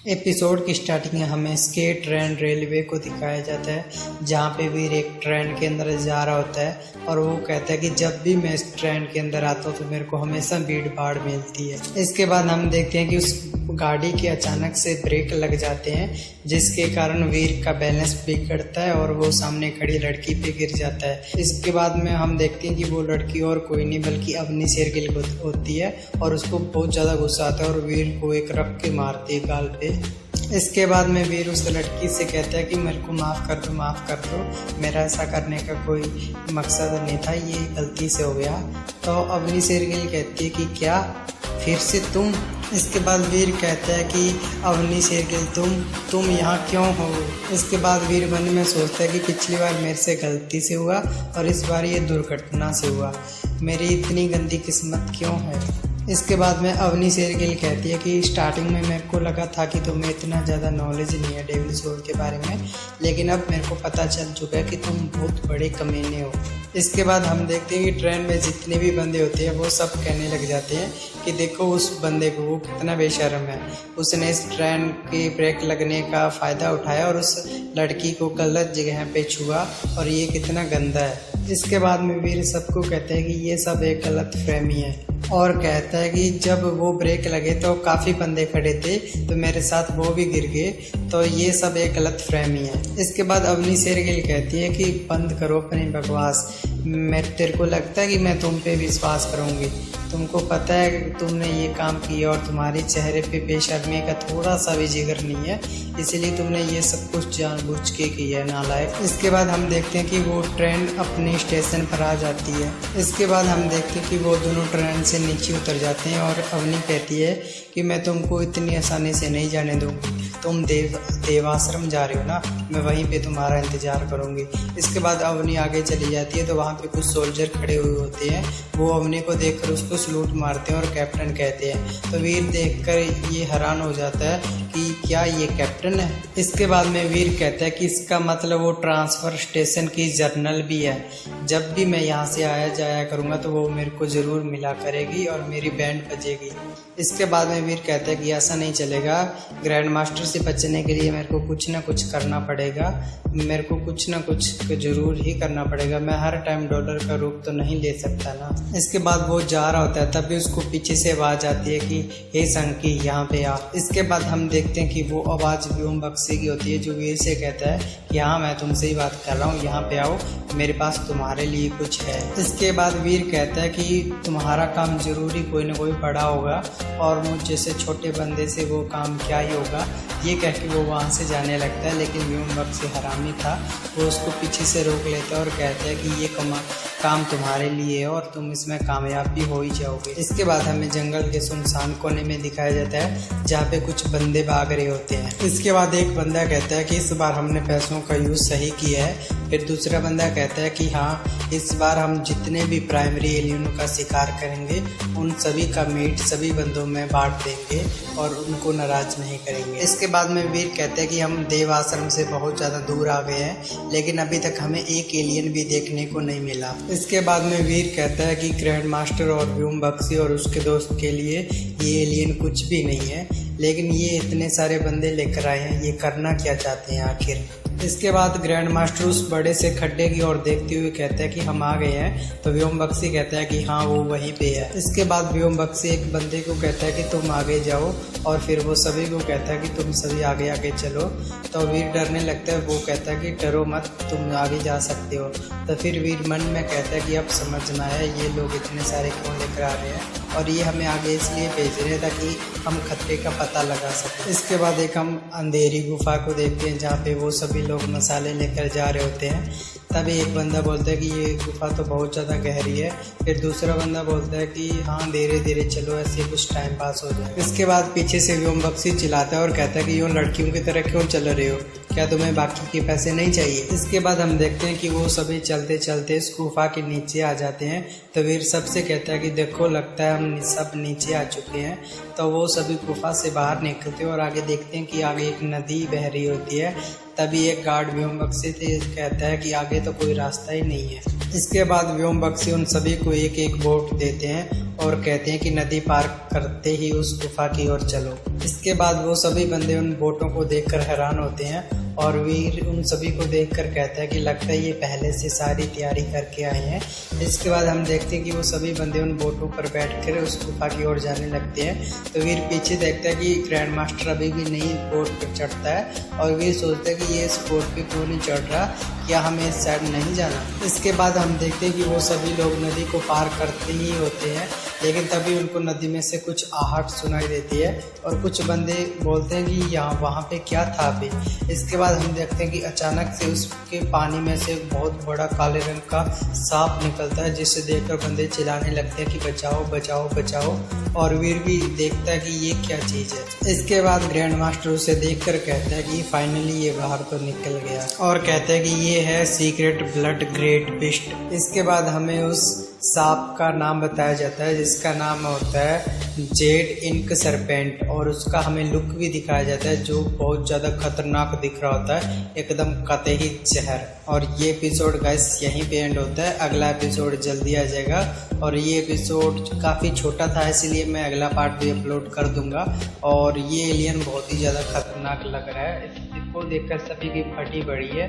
Episode की starting में हमें स्केट ट्रेन रेलवे को दिखाया जाता है, जहाँ पे वीर एक ट्रेन के अंदर जा रहा होता है और वो कहता है कि जब भी मैं इस ट्रेन के अंदर आता हूँ तो मेरे को हमेशा भीड़ भाड़ मिलती है। इसके बाद हम देखते हैं कि उस गाड़ी के अचानक से ब्रेक लग जाते हैं, जिसके कारण वीर का बैलेंस बिगड़ता है और वो सामने खड़ी लड़की पे गिर जाता है। इसके बाद में हम देखते हैं कि वो लड़की और कोई नहीं बल्कि अवनी शेरगिल होती है और उसको बहुत ज़्यादा गुस्सा आता है और वीर को एक रख के मारती है गाल पे। इसके बाद में वीर उस लड़की से कहता है कि मेरे को माफ़ कर दो, मेरा ऐसा करने का कोई मकसद नहीं था, ये गलती से हो गया। तो अवनी शेरगिल कहती है कि क्या फिर से तुम? इसके बाद वीर कहता है कि अवनी शेरगिल तुम यहाँ क्यों हो? इसके बाद वीर मन में सोचता है कि पिछली बार मेरे से गलती से हुआ और इस बार ये दुर्घटना से हुआ, मेरी इतनी गंदी किस्मत क्यों है? इसके बाद में अवनी शेरगिल कहती है कि स्टार्टिंग में मेरे को लगा था कि तुम्हें इतना ज़्यादा नॉलेज नहीं है डेविल सोल के बारे में, लेकिन अब मेरे को पता चल चुका है कि तुम बहुत बड़े कमीने हो। इसके बाद हम देखते हैं कि ट्रेन में जितने भी बंदे होते हैं वो सब कहने लग जाते हैं कि देखो उस बंदे को, वो कितना बेशर्म है, उसने इस ट्रेन के ब्रेक लगने का फ़ायदा उठाया और उस लड़की को गलत जगह पे छुआ और ये कितना गंदा है। इसके बाद में वीर सबको कहता है कि ये सब एक गलत फहमी है और कहता है कि जब वो ब्रेक लगे तो काफ़ी बंदे खड़े थे तो मेरे साथ वो भी गिर गए, तो ये सब एक गलत फहमी है। इसके बाद अवनी शेरगिल कहती है कि बंद करो अपनी बकवास, तेरे को लगता है कि मैं तुम पे विश्वास करूँगी? तुमको पता है कि तुमने ये काम किया और तुम्हारे चेहरे पे बेशर्मी का थोड़ा सा भी जिगर नहीं है, इसीलिए तुमने ये सब कुछ जानबूझ के किया है, नालायक। इसके बाद हम देखते हैं कि वो ट्रेन अपने स्टेशन पर आ जाती है। इसके बाद हम देखते हैं कि वो दोनों ट्रेन से नीचे उतर जाते हैं और अवनी कहती है कि मैं तुमको इतनी आसानी से नहीं जाने दूँगी, तुम देवाश्रम जा रही हो ना, मैं वहीं पे तुम्हारा इंतज़ार करूँगी। इसके बाद अवनी आगे चली जाती है तो वहाँ पे कुछ सोल्जर खड़े हुए होते हैं, वो अवनी को देखकर उसको सलूट मारते हैं और कैप्टन कहते हैं। तो वीर देखकर ये हैरान हो जाता है कि क्या ये कैप्टन है। इसके बाद में वीर कहता है कि इसका मतलब वो ट्रांसफ़र स्टेशन की जर्नल भी है, जब भी मैं यहाँ से आया जाया करूँगा तो वो मेरे को ज़रूर मिला करेगी और मेरी बैंड बजेगी। इसके बाद में वीर कहता है कि ऐसा नहीं चलेगा, ग्रैंड मास्टर से बचने के लिए मेरे को कुछ ना कुछ करना पड़ेगा, मेरे को कुछ ना कुछ ज़रूर ही करना पड़ेगा, मैं हर टाइम डॉलर का रूप तो नहीं ले सकता ना। इसके बाद वो जा रहा होता है तभी उसको पीछे से आवाज़ आती है कि हे संकी यहाँ पे आ। इसके बाद हम देखते हैं कि वो आवाज़ व्योम बक्सी की होती है जो वीर से कहता है कि हाँ मैं तुमसे ही बात कर रहा हूँ, यहाँ पे आओ, मेरे पास तुम्हारे लिए कुछ है। इसके बाद वीर कहता है कि तुम्हारा काम जरूरी कोई ना कोई बड़ा होगा और मुझ जैसे छोटे बंदे से वो काम क्या ही होगा। ये कह के वो वहाँ से जाने लगता है, लेकिन व्योम बक्सी हरामी था, वो उसको पीछे से रोक लेता है और कहता है कि ये काम तुम्हारे लिए है और तुम इसमें कामयाब भी हो ही जाओगे। इसके बाद हमें जंगल के सुनसान कोने में दिखाया जाता है जहाँ पे कुछ बंदे भाग रहे होते हैं। इसके बाद एक बंदा कहता है कि इस बार हमने पैसों का यूज़ सही किया है। फिर दूसरा बंदा कहता है कि हाँ इस बार हम जितने भी प्राइमरी एलियनों का शिकार करेंगे उन सभी का मीट सभी बंदों में बांट देंगे और उनको नाराज नहीं करेंगे। इसके बाद में वीर कहते हैं कि हम देव आश्रम से बहुत ज़्यादा दूर आ गए हैं, लेकिन अभी तक हमें एक एलियन भी देखने को नहीं मिला। इसके बाद में वीर कहता है कि ग्रैंड मास्टर और व्योम बक्सी और उसके दोस्त के लिए ये एलियन कुछ भी नहीं है, लेकिन ये इतने सारे बंदे लेकर आए हैं, ये करना क्या चाहते हैं आखिर। इसके बाद ग्रैंड मास्टर उस बड़े से खड्डे की ओर देखते हुए कहता है कि हम आ गए हैं। तो व्योम बक्सी कहता है कि हाँ वो वहीं पे है। इसके बाद व्योम बक्सी एक बंदे को कहता है कि तुम आगे जाओ और फिर वो सभी को कहता है कि तुम सभी आगे आगे चलो। तो वीर डरने लगता है, वो कहता है कि डरो मत, तुम आगे जा सकते हो। तो फिर वीर मन में कहता है कि अब समझ में आया ये लोग इतने सारे क्यों लेकर आ रहे हैं और ये हमें आगे इसलिए भेज रहे हैं ताकि हम खतरे का पता लगा सकें। इसके बाद एक हम अंधेरी गुफा को देखते हैं जहाँ पे वो सभी लोग मसाले लेकर जा रहे होते हैं। तभी एक बंदा बोलता है कि ये गुफा तो बहुत ज़्यादा गहरी है। फिर दूसरा बंदा बोलता है कि हाँ धीरे धीरे चलो, ऐसे कुछ टाइम पास हो जाए। इसके बाद पीछे से व्योम बक्सी चिल्लाता है और कहता है कि यूँ लड़कियों की तरह क्यों चल रहे हो, क्या तुम्हें बाकी के पैसे नहीं चाहिए? इसके बाद हम देखते हैं कि वो सभी चलते चलते इस गुफा के नीचे आ जाते हैं। तो वीर सबसे कहता है कि देखो लगता है हम सब नीचे आ चुके हैं। तो वो सभी गुफा से बाहर निकलते हैं और आगे देखते हैं कि आगे एक नदी बह रही होती है। तभी एक गार्ड व्योम बक्सी से कहता है कि आगे तो कोई रास्ता ही नहीं है। इसके बाद व्योम बक्सी उन सभी को एक एक बोट देते हैं और कहते हैं कि नदी पार करते ही उस गुफा की ओर चलो। इसके बाद वो सभी बंदे उन बोटों को देखकर हैरान होते हैं और वीर उन सभी को देखकर कहता है कि लगता है ये पहले से सारी तैयारी करके आए हैं। इसके बाद हम देखते हैं कि वो सभी बंदे उन बोटों पर बैठकर उस गुफा की ओर जाने लगते हैं। तो वीर पीछे देखता है कि ग्रैंड मास्टर अभी भी नहीं बोट पर चढ़ता है और वीर सोचता है कि ये इस बोट पे क्यों नहीं चढ़ रहा, क्या हमें इस साइड नहीं जाना। इसके बाद हम देखते हैं कि वो सभी लोग नदी को पार करते ही होते हैं, लेकिन तभी उनको नदी में से कुछ आहट सुनाई देती है और कुछ बंदे बोलते हैं कि यहाँ वहाँ पे क्या था अभी। इसके बाद हम देखते हैं कि अचानक से उसके पानी में से एक बहुत बड़ा काले रंग का सांप निकलता है, जिसे देखकर बंदे चिल्लाने लगते हैं कि बचाओ बचाओ बचाओ। और वीर भी देखता है कि ये क्या चीज़ है। इसके बाद ग्रैंड मास्टर उसे देखकर कहता है कि फाइनली ये बाहर तो निकल गया और कहता है कि ये है सीक्रेट ब्लड ग्रेट बिस्ट। इसके बाद हमें उस सांप का नाम बताया जाता है जिसका नाम होता है जेड इंक सरपेंट, और उसका हमें लुक भी दिखाया जाता है जो बहुत ज़्यादा खतरनाक दिख रहा होता है, एकदम कतई जहर। और ये एपिसोड गाइस यहीं पे एंड होता है। अगला एपिसोड जल्दी आ जाएगा और ये एपिसोड काफ़ी छोटा था इसलिए मैं अगला पार्ट भी अपलोड कर दूंगा। और ये एलियन बहुत ही ज़्यादा खतरनाक लग रहा है, इसको देखकर सभी की फटी पड़ी है।